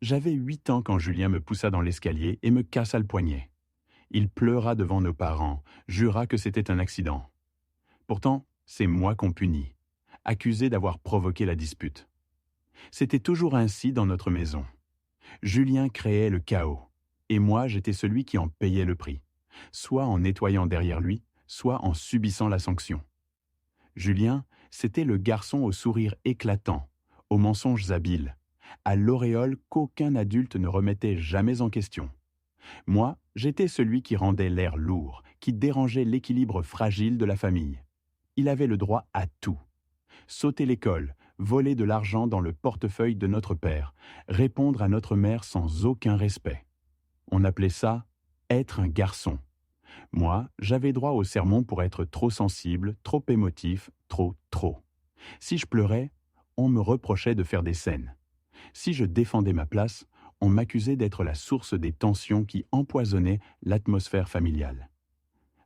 J'avais 8 ans quand Julien me poussa dans l'escalier et me cassa le poignet. Il pleura devant nos parents, jura que c'était un accident. Pourtant, c'est moi qu'on punit, accusé d'avoir provoqué la dispute. C'était toujours ainsi dans notre maison. Julien créait le chaos, et moi j'étais celui qui en payait le prix, soit en nettoyant derrière lui, soit en subissant la sanction. Julien, c'était le garçon au sourire éclatant, aux mensonges habiles, à l'auréole qu'aucun adulte ne remettait jamais en question. Moi, j'étais celui qui rendait l'air lourd, qui dérangeait l'équilibre fragile de la famille. Il avait le droit à tout. Sauter l'école, voler de l'argent dans le portefeuille de notre père, répondre à notre mère sans aucun respect. On appelait ça être un garçon. Moi, j'avais droit au sermon pour être trop sensible, trop émotif, trop. Si je pleurais, on me reprochait de faire des scènes. Si je défendais ma place, on m'accusait d'être la source des tensions qui empoisonnaient l'atmosphère familiale.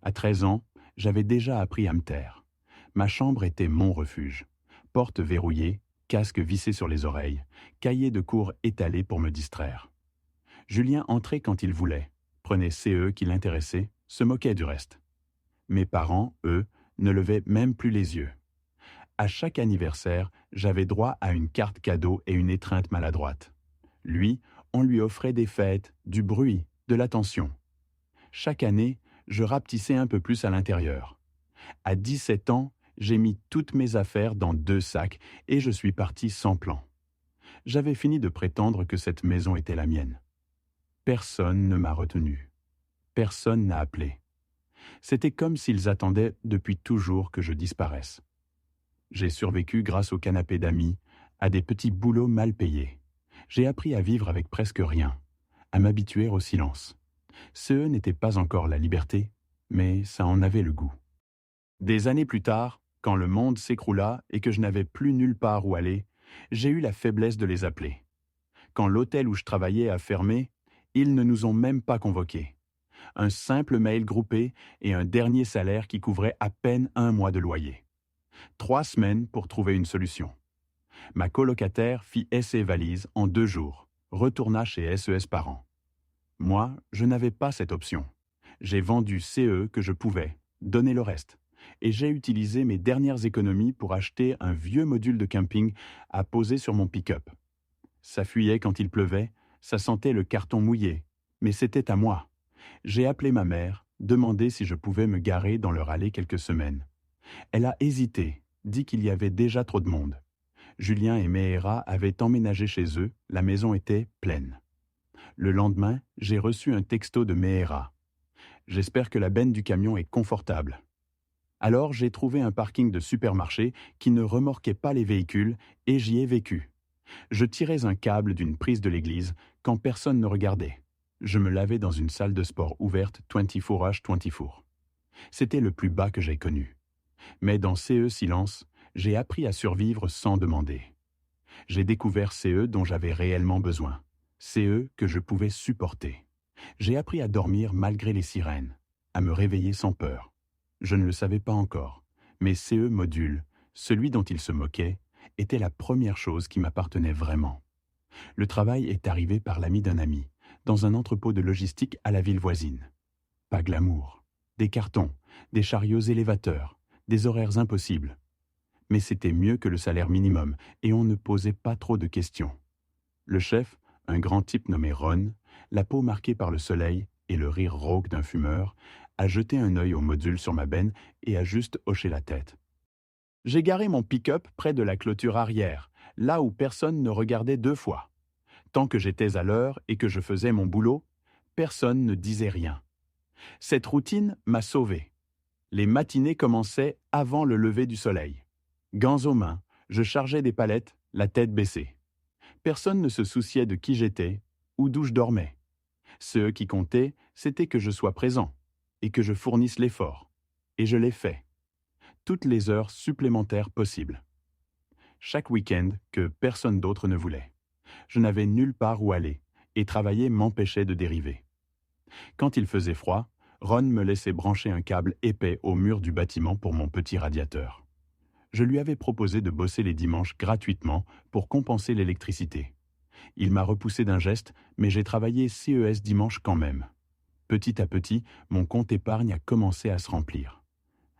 À 13 ans, j'avais déjà appris à me taire. Ma chambre était mon refuge. Porte verrouillée, casque vissé sur les oreilles, cahier de cours étalé pour me distraire. Julien entrait quand il voulait, prenait CE qui l'intéressait, se moquait du reste. Mes parents, eux, ne levaient même plus les yeux. À chaque anniversaire, j'avais droit à une carte cadeau et une étreinte maladroite. Lui, on lui offrait des fêtes, du bruit, de l'attention. Chaque année, je rapetissais un peu plus à l'intérieur. À 17 ans, j'ai mis toutes mes affaires dans 2 sacs et je suis parti sans plan. J'avais fini de prétendre que cette maison était la mienne. Personne ne m'a retenu. Personne n'a appelé. C'était comme s'ils attendaient depuis toujours que je disparaisse. J'ai survécu grâce au canapé d'amis, à des petits boulots mal payés. J'ai appris à vivre avec presque rien, à m'habituer au silence. Ce n'était pas encore la liberté, mais ça en avait le goût. Des années plus tard, quand le monde s'écroula et que je n'avais plus nulle part où aller, j'ai eu la faiblesse de les appeler. Quand l'hôtel où je travaillais a fermé, ils ne nous ont même pas convoqués. Un simple mail groupé et un dernier salaire qui couvrait à peine 1 mois de loyer. 3 semaines pour trouver une solution. Ma colocataire fit ses valises en 2 jours, retourna chez SES Parents. Moi, je n'avais pas cette option. J'ai vendu CE que je pouvais, donné le reste. Et j'ai utilisé mes dernières économies pour acheter un vieux module de camping à poser sur mon pick-up. Ça fuyait quand il pleuvait, ça sentait le carton mouillé, mais c'était à moi. J'ai appelé ma mère, demandé si je pouvais me garer dans leur allée quelques semaines. Elle a hésité, dit qu'il y avait déjà trop de monde. Julien et Mehéra avaient emménagé chez eux, la maison était pleine. Le lendemain, j'ai reçu un texto de Mehéra. J'espère que la benne du camion est confortable. Alors j'ai trouvé un parking de supermarché qui ne remorquait pas les véhicules et j'y ai vécu. Je tirais un câble d'une prise de l'église quand personne ne regardait. Je me lavais dans une salle de sport ouverte 24h24. C'était le plus bas que j'ai connu. Mais dans CE Silence, j'ai appris à survivre sans demander. J'ai découvert CE dont j'avais réellement besoin. CE que je pouvais supporter. J'ai appris à dormir malgré les sirènes, à me réveiller sans peur. Je ne le savais pas encore, mais CE Module, celui dont il se moquait, était la première chose qui m'appartenait vraiment. Le travail est arrivé par l'ami d'un ami, dans un entrepôt de logistique à la ville voisine. Pas glamour. Des cartons, des chariots élévateurs, des horaires impossibles. Mais c'était mieux que le salaire minimum et on ne posait pas trop de questions. Le chef, un grand type nommé Ron, la peau marquée par le soleil et le rire rauque d'un fumeur, a jeté un œil au module sur ma benne et a juste hoché la tête. J'ai garé mon pick-up près de la clôture arrière, là où personne ne regardait 2 fois. Tant que j'étais à l'heure et que je faisais mon boulot, personne ne disait rien. Cette routine m'a sauvé. Les matinées commençaient avant le lever du soleil. Gants aux mains, je chargeais des palettes, la tête baissée. Personne ne se souciait de qui j'étais ou d'où je dormais. Ce qui comptait, c'était que je sois présent et que je fournisse l'effort. Et je l'ai fait. Toutes les heures supplémentaires possibles. Chaque week-end que personne d'autre ne voulait. Je n'avais nulle part où aller et travailler m'empêchait de dériver. Quand il faisait froid, Ron me laissait brancher un câble épais au mur du bâtiment pour mon petit radiateur. Je lui avais proposé de bosser les dimanches gratuitement pour compenser l'électricité. Il m'a repoussé d'un geste, mais j'ai travaillé CES dimanche quand même. Petit à petit, mon compte épargne a commencé à se remplir.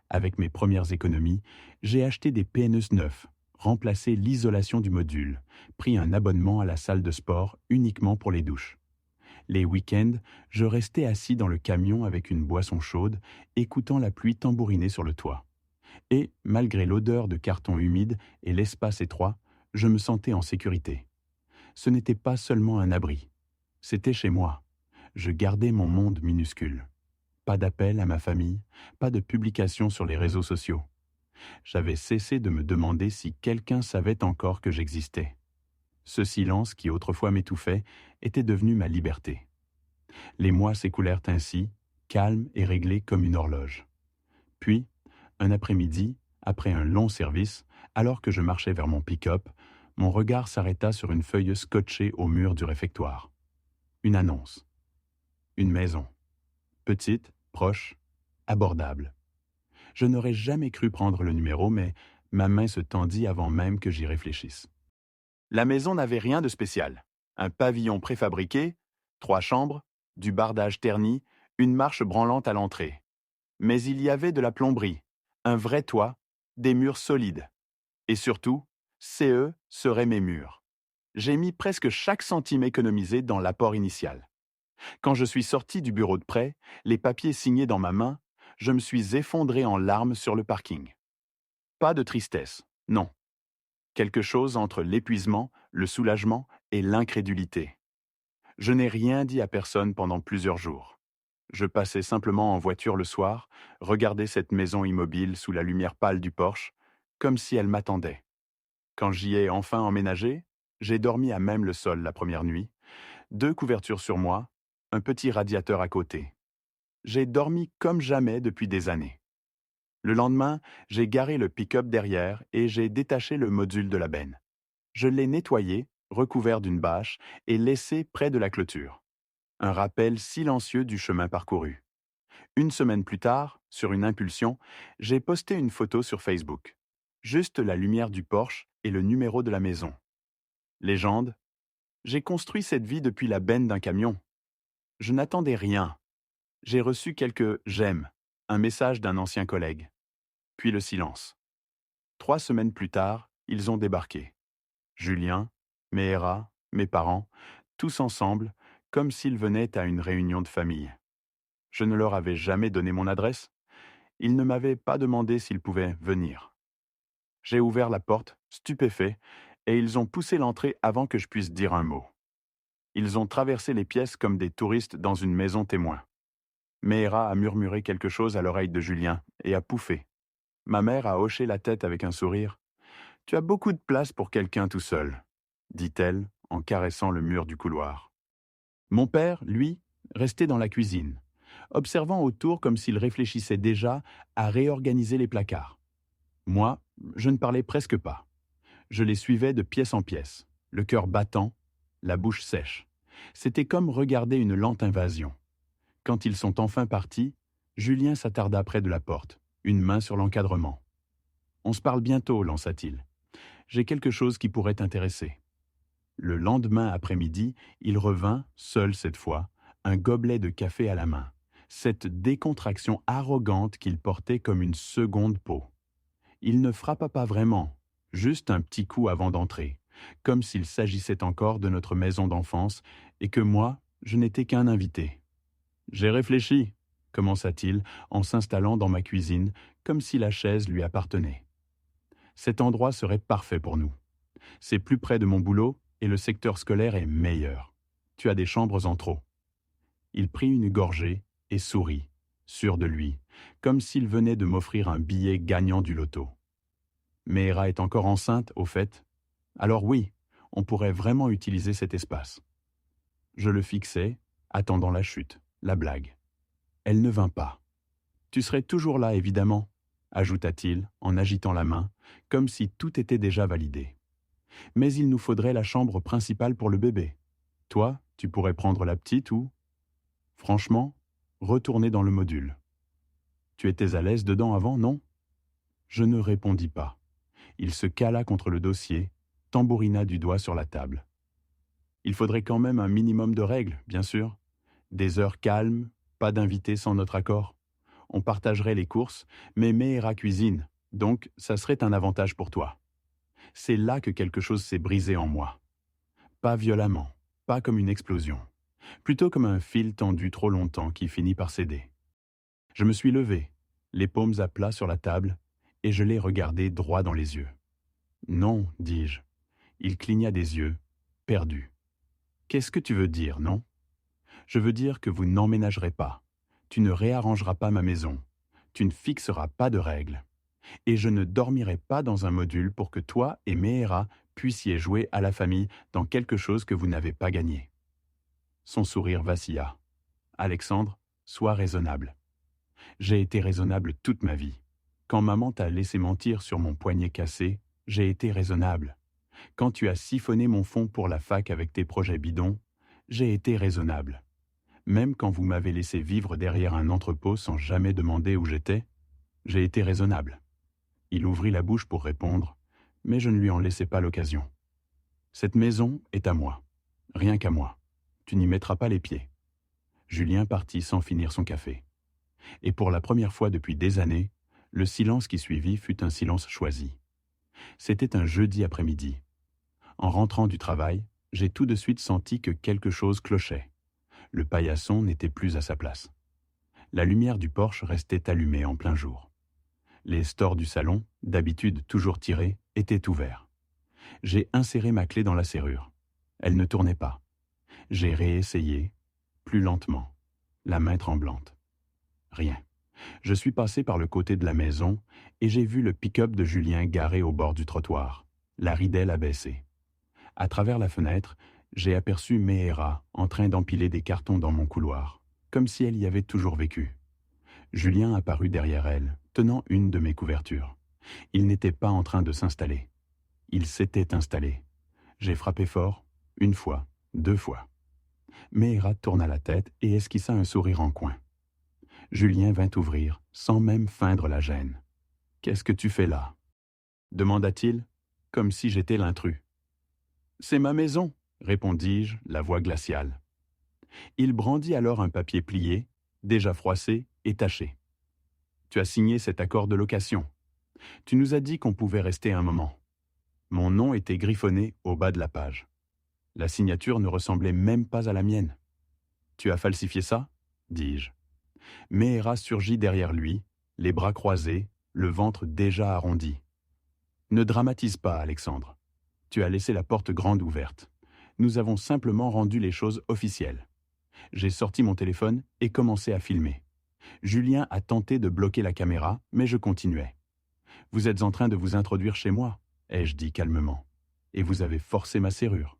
Avec mes premières économies, j'ai acheté des PNES neufs, remplacé l'isolation du module, pris un abonnement à la salle de sport uniquement pour les douches. Les week-ends, je restais assis dans le camion avec une boisson chaude, écoutant la pluie tambouriner sur le toit. Et, malgré l'odeur de carton humide et l'espace étroit, je me sentais en sécurité. Ce n'était pas seulement un abri. C'était chez moi. Je gardais mon monde minuscule. Pas d'appel à ma famille, pas de publication sur les réseaux sociaux. J'avais cessé de me demander si quelqu'un savait encore que j'existais. Ce silence qui autrefois m'étouffait était devenu ma liberté. Les mois s'écoulèrent ainsi, calmes et réglés comme une horloge. Puis, un après-midi, après un long service, alors que je marchais vers mon pick-up, mon regard s'arrêta sur une feuille scotchée au mur du réfectoire. Une annonce. Une maison. Petite, proche, abordable. Je n'aurais jamais cru prendre le numéro, mais ma main se tendit avant même que j'y réfléchisse. La maison n'avait rien de spécial. Un pavillon préfabriqué, 3 chambres, du bardage terni, une marche branlante à l'entrée. Mais il y avait de la plomberie, un vrai toit, des murs solides. Et surtout, CE seraient mes murs. J'ai mis presque chaque centime économisé dans l'apport initial. Quand je suis sorti du bureau de prêt, les papiers signés dans ma main, je me suis effondré en larmes sur le parking. Pas de tristesse, non. Quelque chose entre l'épuisement, le soulagement et l'incrédulité. Je n'ai rien dit à personne pendant plusieurs jours. Je passais simplement en voiture le soir, regardais cette maison immobile sous la lumière pâle du porche, comme si elle m'attendait. Quand j'y ai enfin emménagé, j'ai dormi à même le sol la première nuit, 2 couvertures sur moi, un petit radiateur à côté. J'ai dormi comme jamais depuis des années. Le lendemain, j'ai garé le pick-up derrière et j'ai détaché le module de la benne. Je l'ai nettoyé, recouvert d'une bâche et laissé près de la clôture. Un rappel silencieux du chemin parcouru. Une semaine plus tard, sur une impulsion, j'ai posté une photo sur Facebook. Juste la lumière du Porsche et le numéro de la maison. Légende, j'ai construit cette vie depuis la benne d'un camion. Je n'attendais rien. J'ai reçu quelques j'aime, un message d'un ancien collègue. Puis le silence. 3 semaines plus tard, ils ont débarqué. Julien, Meera, mes parents, tous ensemble, comme s'ils venaient à une réunion de famille. Je ne leur avais jamais donné mon adresse. Ils ne m'avaient pas demandé s'ils pouvaient venir. J'ai ouvert la porte, stupéfait, et ils ont poussé l'entrée avant que je puisse dire un mot. Ils ont traversé les pièces comme des touristes dans une maison témoin. Meera a murmuré quelque chose à l'oreille de Julien et a pouffé. Ma mère a hoché la tête avec un sourire. « Tu as beaucoup de place pour quelqu'un tout seul », dit-elle en caressant le mur du couloir. Mon père, lui, restait dans la cuisine, observant autour comme s'il réfléchissait déjà à réorganiser les placards. Moi, je ne parlais presque pas. Je les suivais de pièce en pièce, le cœur battant, la bouche sèche. C'était comme regarder une lente invasion. Quand ils sont enfin partis, Julien s'attarda près de la porte, une main sur l'encadrement. « On se parle bientôt, lança-t-il. J'ai quelque chose qui pourrait t'intéresser. » Le lendemain après-midi, il revint, seul cette fois, un gobelet de café à la main, cette décontraction arrogante qu'il portait comme une seconde peau. Il ne frappa pas vraiment, juste un petit coup avant d'entrer, comme s'il s'agissait encore de notre maison d'enfance et que moi, je n'étais qu'un invité. « J'ai réfléchi », commença-t-il en s'installant dans ma cuisine, comme si la chaise lui appartenait. « Cet endroit serait parfait pour nous. C'est plus près de mon boulot et le secteur scolaire est meilleur. Tu as des chambres en trop. » Il prit une gorgée et sourit, sûr de lui, comme s'il venait de m'offrir un billet gagnant du loto. « Meera est encore enceinte, au fait. Alors oui, on pourrait vraiment utiliser cet espace. » Je le fixais, attendant la chute, la blague. Elle ne vint pas. « Tu serais toujours là, évidemment, » ajouta-t-il en agitant la main, comme si tout était déjà validé. « Mais il nous faudrait la chambre principale pour le bébé. Toi, tu pourrais prendre la petite ou... » Franchement, retourner dans le module. « Tu étais à l'aise dedans avant, non ?» Je ne répondis pas. Il se cala contre le dossier, tambourina du doigt sur la table. Il faudrait quand même un minimum de règles, bien sûr. Des heures calmes, pas d'invités sans notre accord. On partagerait les courses, mais Meera cuisine, donc ça serait un avantage pour toi. C'est là que quelque chose s'est brisé en moi. Pas violemment, pas comme une explosion. Plutôt comme un fil tendu trop longtemps qui finit par céder. Je me suis levé, les paumes à plat sur la table, et je l'ai regardé droit dans les yeux. Non, dis-je. Il cligna des yeux, perdu. Qu'est-ce que tu veux dire, non? Je veux dire que vous n'emménagerez pas. Tu ne réarrangeras pas ma maison. Tu ne fixeras pas de règles. Et je ne dormirai pas dans un module pour que toi et Meera puissiez jouer à la famille dans quelque chose que vous n'avez pas gagné. Son sourire vacilla. Alexandre, sois raisonnable. J'ai été raisonnable toute ma vie. Quand maman t'a laissé mentir sur mon poignet cassé, j'ai été raisonnable. Quand tu as siphonné mon fonds pour la fac avec tes projets bidons, j'ai été raisonnable. Même quand vous m'avez laissé vivre derrière un entrepôt sans jamais demander où j'étais, j'ai été raisonnable. Il ouvrit la bouche pour répondre, mais je ne lui en laissai pas l'occasion. Cette maison est à moi, rien qu'à moi. Tu n'y mettras pas les pieds. Julien partit sans finir son café. Et pour la première fois depuis des années, le silence qui suivit fut un silence choisi. C'était un jeudi après-midi. En rentrant du travail, j'ai tout de suite senti que quelque chose clochait. Le paillasson n'était plus à sa place. La lumière du porche restait allumée en plein jour. Les stores du salon, d'habitude toujours tirés, étaient ouverts. J'ai inséré ma clé dans la serrure. Elle ne tournait pas. J'ai réessayé, plus lentement, la main tremblante. Rien. Je suis passé par le côté de la maison et j'ai vu le pick-up de Julien garé au bord du trottoir, la ridelle abaissée. À travers la fenêtre, j'ai aperçu Meera en train d'empiler des cartons dans mon couloir, comme si elle y avait toujours vécu. Julien apparut derrière elle, tenant une de mes couvertures. Il n'était pas en train de s'installer. Il s'était installé. J'ai frappé fort, une fois, deux fois. Meera tourna la tête et esquissa un sourire en coin. Julien vint ouvrir, sans même feindre la gêne. « Qu'est-ce que tu fais là ?» demanda-t-il, comme si j'étais l'intrus. « C'est ma maison, » répondis-je, la voix glaciale. Il brandit alors un papier plié, déjà froissé et taché. « Tu as signé cet accord de location. Tu nous as dit qu'on pouvait rester un moment. » Mon nom était griffonné au bas de la page. La signature ne ressemblait même pas à la mienne. « Tu as falsifié ça ?» dis-je. Meera surgit derrière lui, les bras croisés, le ventre déjà arrondi. « Ne dramatise pas, Alexandre. Tu as laissé la porte grande ouverte. Nous avons simplement rendu les choses officielles. » J'ai sorti mon téléphone et commencé à filmer. Julien a tenté de bloquer la caméra, mais je continuais. « Vous êtes en train de vous introduire chez moi, » ai-je dit calmement. « Et vous avez forcé ma serrure. »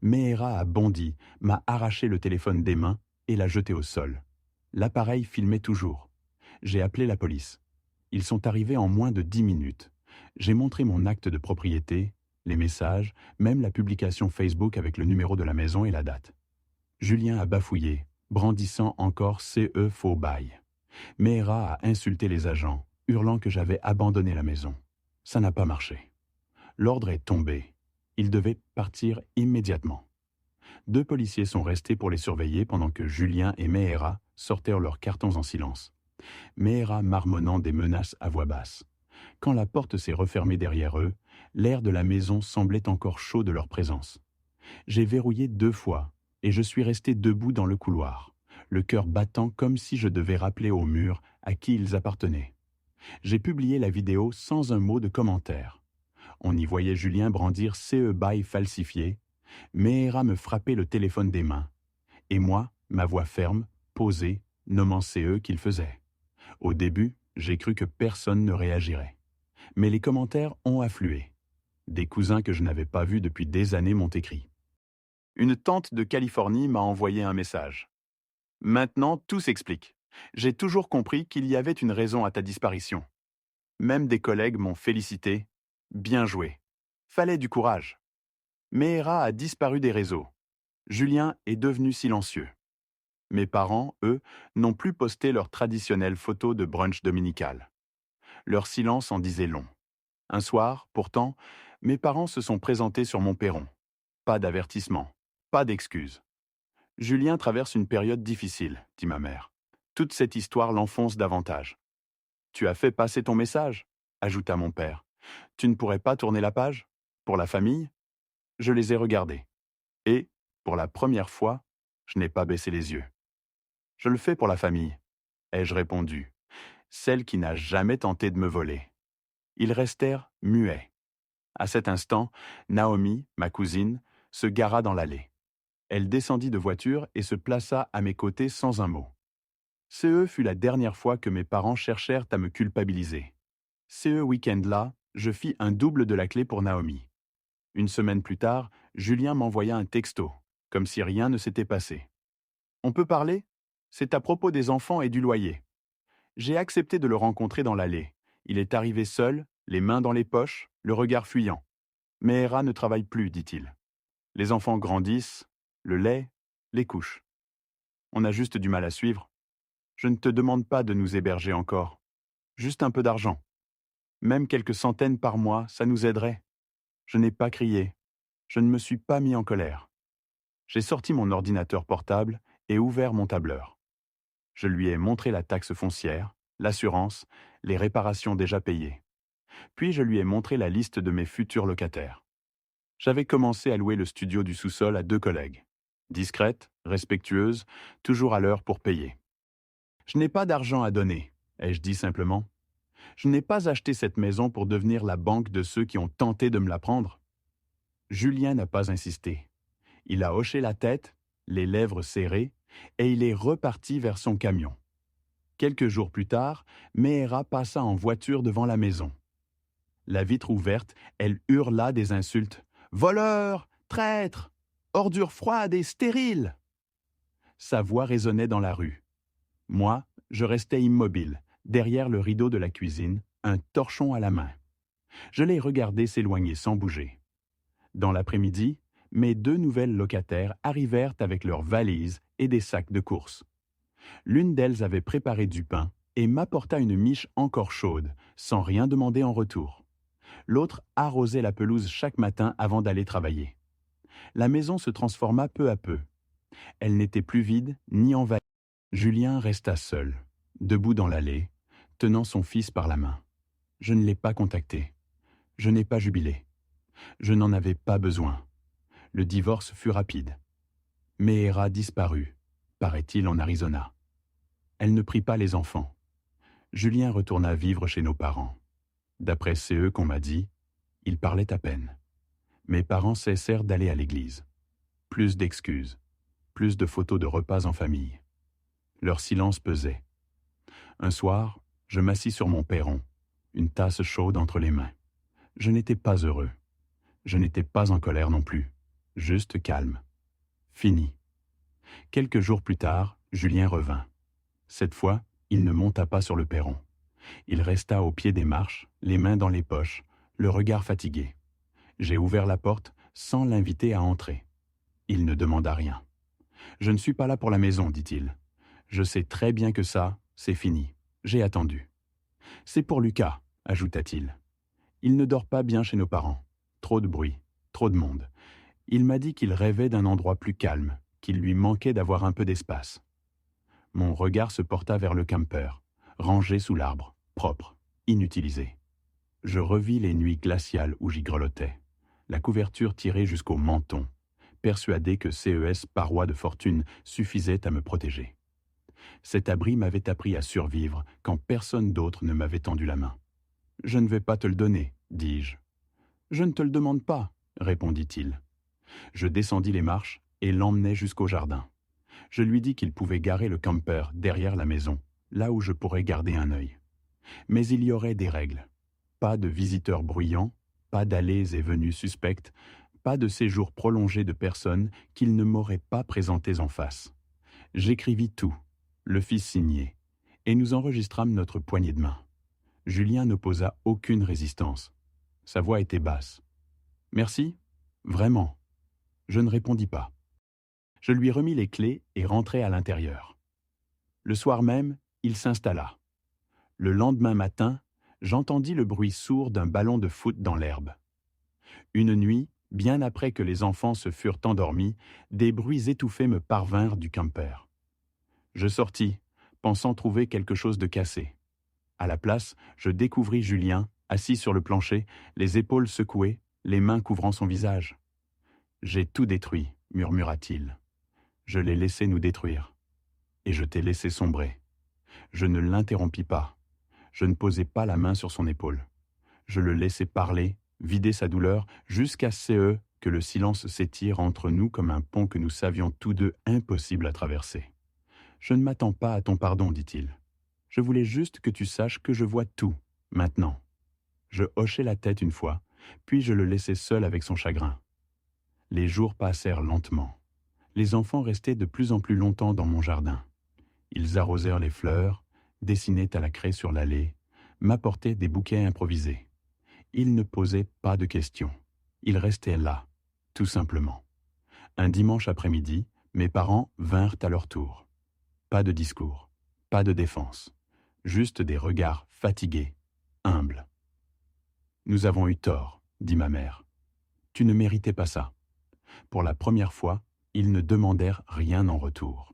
Meera a bondi, m'a arraché le téléphone des mains et l'a jeté au sol. L'appareil filmait toujours. J'ai appelé la police. Ils sont arrivés en moins de 10 minutes. J'ai montré mon acte de propriété, les messages, même la publication Facebook avec le numéro de la maison et la date. Julien a bafouillé, brandissant encore CE faux bail. Meera a insulté les agents, hurlant que j'avais abandonné la maison. Ça n'a pas marché. L'ordre est tombé. Ils devaient partir immédiatement. 2 policiers sont restés pour les surveiller pendant que Julien et Meera sortèrent leurs cartons en silence. Meera marmonnant des menaces à voix basse. Quand la porte s'est refermée derrière eux, l'air de la maison semblait encore chaud de leur présence. J'ai verrouillé 2 fois et je suis resté debout dans le couloir, le cœur battant comme si je devais rappeler au mur à qui ils appartenaient. J'ai publié la vidéo sans un mot de commentaire. On y voyait Julien brandir CE bail falsifié, Meera me frappait le téléphone des mains, et moi, ma voix ferme, posée, nommant CE qu'il faisait. Au début, j'ai cru que personne ne réagirait. Mais les commentaires ont afflué. Des cousins que je n'avais pas vus depuis des années m'ont écrit. Une tante de Californie m'a envoyé un message. « Maintenant, tout s'explique. J'ai toujours compris qu'il y avait une raison à ta disparition. Même des collègues m'ont félicité. Bien joué. Fallait du courage. » Meera a disparu des réseaux. Julien est devenu silencieux. Mes parents, eux, n'ont plus posté leur traditionnelle photo de brunch dominical. Leur silence en disait long. Un soir, pourtant, mes parents se sont présentés sur mon perron. Pas d'avertissement. Pas d'excuses. Julien traverse une période difficile, dit ma mère. Toute cette histoire l'enfonce davantage. Tu as fait passer ton message, ajouta mon père. Tu ne pourrais pas tourner la page? Pour la famille? Je les ai regardés. Et, pour la première fois, je n'ai pas baissé les yeux. Je le fais pour la famille, ai-je répondu, celle qui n'a jamais tenté de me voler. Ils restèrent muets. À cet instant, Naomi, ma cousine, se gara dans l'allée. Elle descendit de voiture et se plaça à mes côtés sans un mot. Ce fut la dernière fois que mes parents cherchèrent à me culpabiliser. Ce week-end-là, je fis un double de la clé pour Naomi. Une semaine plus tard, Julien m'envoya un texto, comme si rien ne s'était passé. « On peut parler? C'est à propos des enfants et du loyer. » J'ai accepté de le rencontrer dans l'allée. Il est arrivé seul, les mains dans les poches, le regard fuyant. « Meera ne travaille plus, dit-il. Les enfants grandissent, le lait, les couches. On a juste du mal à suivre. Je ne te demande pas de nous héberger encore. Juste un peu d'argent. Même quelques centaines par mois, ça nous aiderait. » Je n'ai pas crié. Je ne me suis pas mis en colère. J'ai sorti mon ordinateur portable et ouvert mon tableur. Je lui ai montré la taxe foncière, l'assurance, les réparations déjà payées. Puis je lui ai montré la liste de mes futurs locataires. J'avais commencé à louer le studio du sous-sol à 2 collègues. Discrète, respectueuse, toujours à l'heure pour payer. « Je n'ai pas d'argent à donner, ai-je dit simplement. Je n'ai pas acheté cette maison pour devenir la banque de ceux qui ont tenté de me la prendre. » Julien n'a pas insisté. Il a hoché la tête, les lèvres serrées, et il est reparti vers son camion. Quelques jours plus tard, Meera passa en voiture devant la maison. La vitre ouverte, elle hurla des insultes. « Voleur! Traître! Ordure froide et stérile !» Sa voix résonnait dans la rue. Moi, je restais immobile, derrière le rideau de la cuisine, un torchon à la main. Je l'ai regardé s'éloigner sans bouger. Dans l'après-midi, mes 2 nouvelles locataires arrivèrent avec leurs valises et des sacs de courses. L'une d'elles avait préparé du pain et m'apporta une miche encore chaude, sans rien demander en retour. L'autre arrosait la pelouse chaque matin avant d'aller travailler. La maison se transforma peu à peu. Elle n'était plus vide ni envahie. Julien resta seul, debout dans l'allée, tenant son fils par la main. Je ne l'ai pas contacté. Je n'ai pas jubilé. Je n'en avais pas besoin. Le divorce fut rapide. Meera disparut, paraît-il en Arizona. Elle ne prit pas les enfants. Julien retourna vivre chez nos parents. D'après CE qu'on m'a dit, il parlait à peine. Mes parents cessèrent d'aller à l'église. Plus d'excuses, plus de photos de repas en famille. Leur silence pesait. Un soir, je m'assis sur mon perron, une tasse chaude entre les mains. Je n'étais pas heureux. Je n'étais pas en colère non plus. Juste calme. Fini. Quelques jours plus tard, Julien revint. Cette fois, il ne monta pas sur le perron. Il resta au pied des marches, les mains dans les poches, le regard fatigué. J'ai ouvert la porte sans l'inviter à entrer. Il ne demanda rien. « Je ne suis pas là pour la maison, dit-il. Je sais très bien que ça, c'est fini. J'ai attendu. »« C'est pour Lucas, ajouta-t-il. Il ne dort pas bien chez nos parents. Trop de bruit, trop de monde. Il m'a dit qu'il rêvait d'un endroit plus calme, qu'il lui manquait d'avoir un peu d'espace. » Mon regard se porta vers le camper, rangé sous l'arbre, propre, inutilisé. Je revis les nuits glaciales où j'y grelottais, la couverture tirée jusqu'au menton, persuadé que CES Parois de Fortune suffisait à me protéger. Cet abri m'avait appris à survivre quand personne d'autre ne m'avait tendu la main. « Je ne vais pas te le donner, dis-je. »« Je ne te le demande pas, répondit-il. » Je descendis les marches et l'emmenai jusqu'au jardin. Je lui dis qu'il pouvait garer le camper derrière la maison, là où je pourrais garder un œil. Mais il y aurait des règles. Pas de visiteurs bruyants, pas d'allées et venues suspectes, pas de séjours prolongés de personnes qu'il ne m'aurait pas présentées en face. J'écrivis tout, le fis signer, et nous enregistrâmes notre poignée de main. Julien n'opposa aucune résistance. Sa voix était basse. « Merci ? Vraiment ?» Je ne répondis pas. Je lui remis les clés et rentrai à l'intérieur. Le soir même, il s'installa. Le lendemain matin, j'entendis le bruit sourd d'un ballon de foot dans l'herbe. Une nuit, Bien après que les enfants se furent endormis, des bruits étouffés me parvinrent du camper. Je sortis, pensant trouver quelque chose de cassé. À la place, je découvris Julien, assis sur le plancher, les épaules secouées, les mains couvrant son visage. « J'ai tout détruit, murmura-t-il. Je l'ai laissé nous détruire. Et je t'ai laissé sombrer. » Je ne l'interrompis pas. Je ne posai pas la main sur son épaule. Je le laissai parler, vider sa douleur, jusqu'à ce que le silence s'étire entre nous comme un pont que nous savions tous deux impossible à traverser. « Je ne m'attends pas à ton pardon, dit-il. Je voulais juste que tu saches que je vois tout, maintenant. » Je hochai la tête une fois, puis je le laissai seul avec son chagrin. Les jours passèrent lentement. Les enfants restaient de plus en plus longtemps dans mon jardin. Ils arrosèrent les fleurs, dessinaient à la craie sur l'allée, m'apportaient des bouquets improvisés. Ils ne posaient pas de questions. Ils restaient là, tout simplement. Un dimanche après-midi, mes parents vinrent à leur tour. Pas de discours, pas de défense, juste des regards fatigués, humbles. « Nous avons eu tort, » dit ma mère. « Tu ne méritais pas ça. » Pour la première fois, ils ne demandèrent rien en retour.